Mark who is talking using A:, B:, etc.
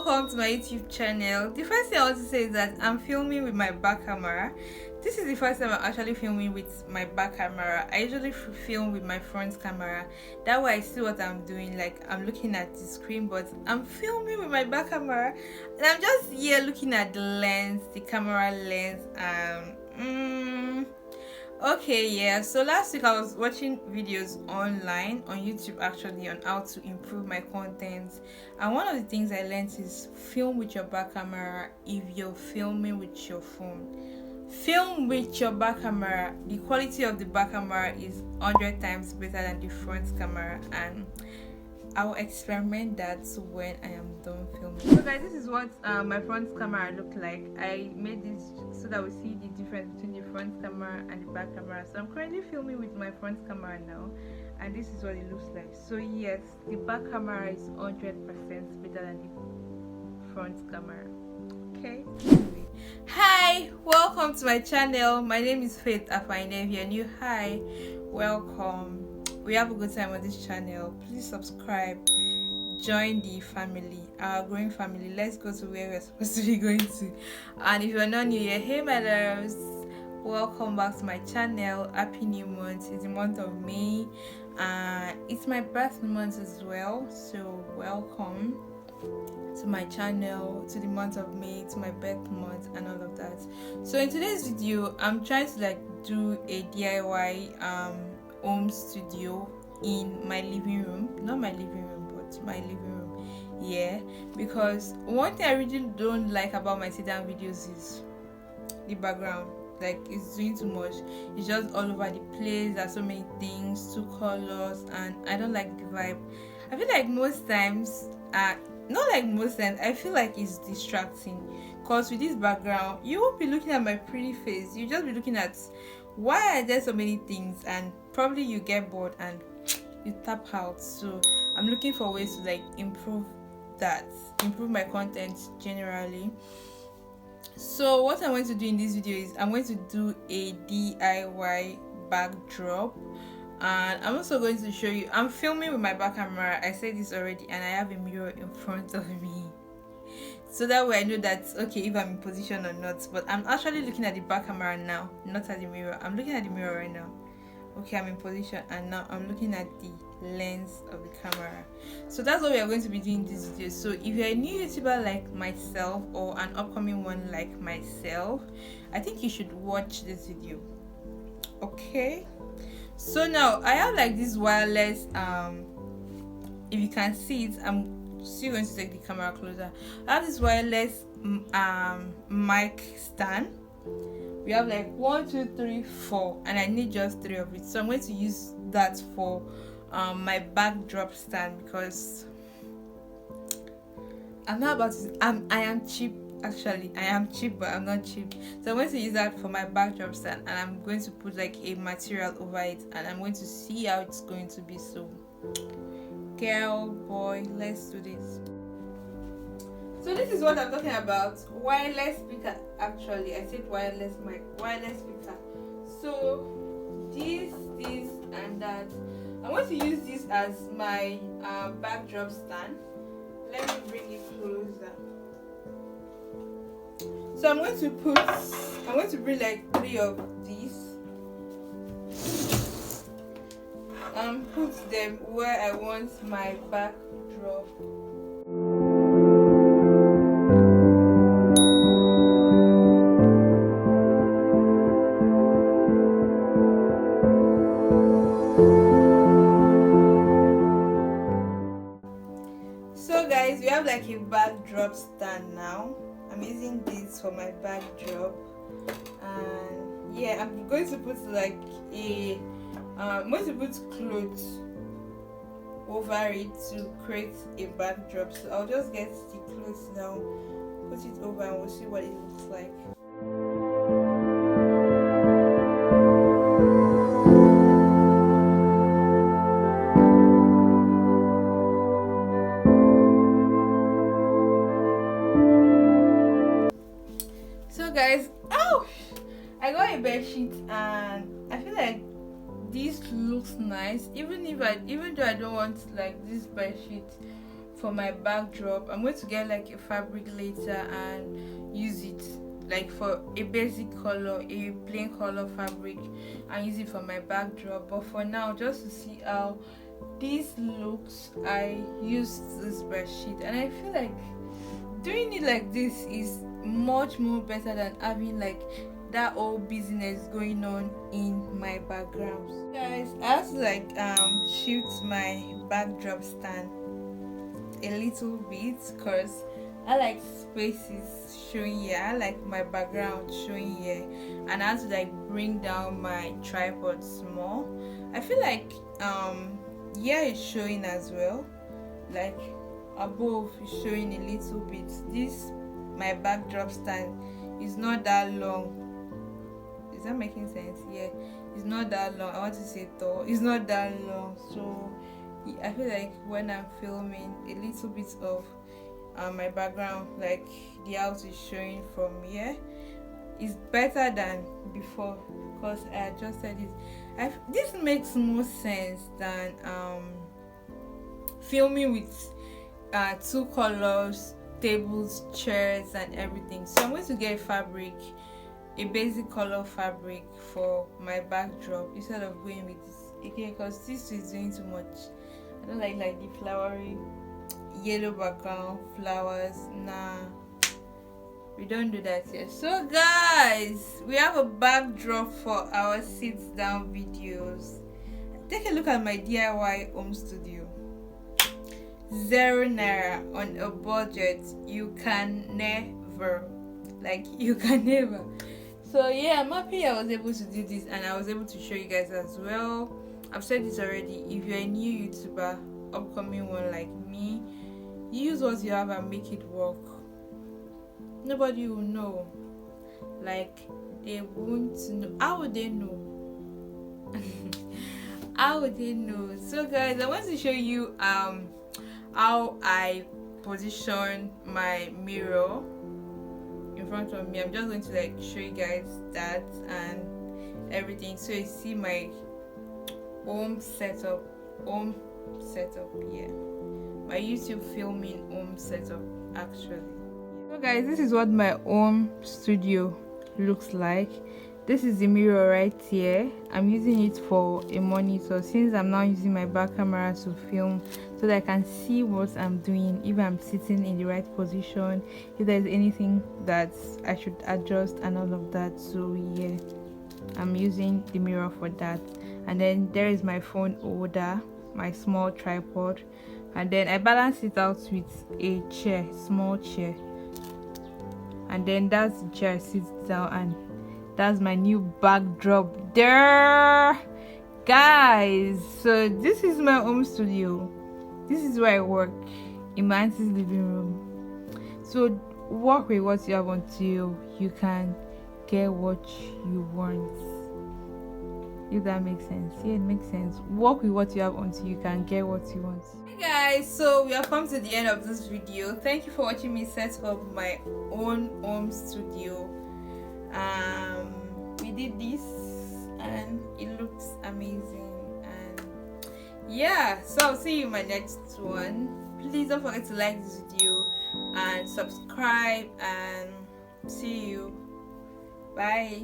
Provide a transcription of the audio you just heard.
A: welcome to my YouTube channel. The first thing I want to say is that I'm filming with my back camera. This is the first time I'm actually filming with my back camera. I usually film with my front camera. That way I see what I'm doing, like I'm looking at the screen, but I'm filming with my back camera and I'm just here looking at the lens, the camera lens. Okay, yeah, so last week I was watching videos online on YouTube actually on how to improve my content, and one of the things I learned is film with your back camera. If you're filming with your phone, film with your back camera. The quality of the back camera is 100 times better than the front camera, and I'll experiment that when I am done filming. So guys, this is what my front camera looked like. I made this so that we see the difference between the front camera and the back camera. So I'm currently filming with my front camera now, and this is what it looks like. So yes, the back camera is 100% better than the front camera. Okay. Hi, welcome to my channel. My name is Faith Afine. If you're new, hi, welcome. We have a good time on this channel. Please subscribe, join the family, our growing family. Let's go to where we're supposed to be going to. And if you're not new here, hey my loves, welcome back to my channel. Happy new month. It's the month of May, it's my birth month as well, so welcome to my channel, to the month of May, to my birth month and all of that. So in today's video, I'm trying to do a DIY home studio in my living room. Not my living room, but my living room, yeah, because one thing I really don't like about my sit down videos is the background. Like, it's doing too much. It's just all over the place. There's so many things, two colors, and I don't like the vibe. I feel like most times, not like most times, I feel like it's distracting, because with this background you won't be looking at my pretty face. You just be looking at why are there so many things, and probably you get bored and you tap out. So I'm looking for ways to improve my content generally. So what I'm going to do in this video is I'm going to do a DIY backdrop, and I'm also going to show you, I'm filming with my back camera. I said this already, and I have a mirror in front of me, so that way I know that okay, if I'm in position or not. But I'm actually looking at the back camera now, not at the mirror. I'm looking at the mirror right now. Okay, I'm in position, and now I'm looking at the lens of the camera. So that's what we are going to be doing in this video. So if you're a new YouTuber like myself, or an upcoming one like myself, I think you should watch this video. Okay, so now I have this wireless, if you can see it, I'm still going to take the camera closer. I have this wireless mic stand. We have 1, 2, 3, 4, and I need just 3 of it. So I'm going to use that for my backdrop stand, because I'm not about to, I am cheap. Actually, I am cheap, but I'm not cheap. So I'm going to use that for my backdrop stand, and I'm going to put a material over it, and I'm going to see how it's going to be. So girl, boy, let's do this. So this is what I'm talking about. Wireless speaker. Actually, I said wireless mic, wireless speaker. So this, and that. I'm going to use this as my backdrop stand. Let me bring it closer. So I'm going to bring 3 of these and put them where I want my backdrop. So guys, we have a backdrop stand now. I'm using this for my backdrop, and yeah, I'm going to put I'm going to put clothes over it to create a backdrop. So I'll just get the clothes now, put it over, and we'll see what it looks like. So guys, I got a bed sheet, and I feel like this looks nice, even though I don't want this bed sheet for my backdrop. I'm going to get like a fabric later and use it like for a basic color, a plain color fabric, and use it for my backdrop. But for now, just to see how this looks, I used this bedsheet, and I feel like doing it like this is much more better than having like that whole business going on in my background. So guys, I have to like shift my backdrop stand a little bit because I like spaces showing here, I like my background showing here, and I have to like bring down my tripod small. I feel like here it's showing as well, like above is showing a little bit. This my backdrop stand is not that long. Is that making sense? Yeah, it's not that long. I want to say tall, it's not that long. So I feel like when I'm filming, a little bit of my background, like the house is showing from here, is better than before because I adjusted it. This makes more sense than filming with two colors, tables, chairs, and everything. So I'm going to get fabric, a basic color fabric for my backdrop instead of going with this again, because this is doing too much. I don't like the flowery yellow background, flowers. Nah, we don't do that here. So guys, we have a backdrop for our sit down videos. Take a look at my DIY home studio. 0 naira on a budget. You can never, you can never. So yeah, I'm happy I was able to do this, and I was able to show you guys as well. I've said this already, if you're a new YouTuber, upcoming one like me, use what you have and make it work. Nobody will know. Like, they won't know. How would they know? How would they know? So guys, I want to show you how I position my mirror in front of me. I'm just going to like show you guys that and everything, so you see my home setup, yeah, my YouTube filming home setup actually. So guys, this is what my home studio looks like. This is the mirror right here. I'm using it for a monitor since I'm now using my back camera to film, so that I can see what I'm doing, if I'm sitting in the right position, if there's anything that I should adjust and all of that. So yeah, I'm using the mirror for that. And then there is my phone holder, my small tripod, and then I balance it out with a chair, small chair, and then that's the chair sits down, and that's my new backdrop there, guys. So this is my home studio. This is where I work, in my auntie's living room. So work with what you have until you can get what you want. If that makes sense. Yeah, it makes sense. Work with what you have until you can get what you want. Hey guys, so we have come to the end of this video. Thank you for watching me set up my own home studio. We did this and it looks amazing, and yeah, so I'll see you in my next one. Please don't forget to like this video and subscribe, and see you. Bye.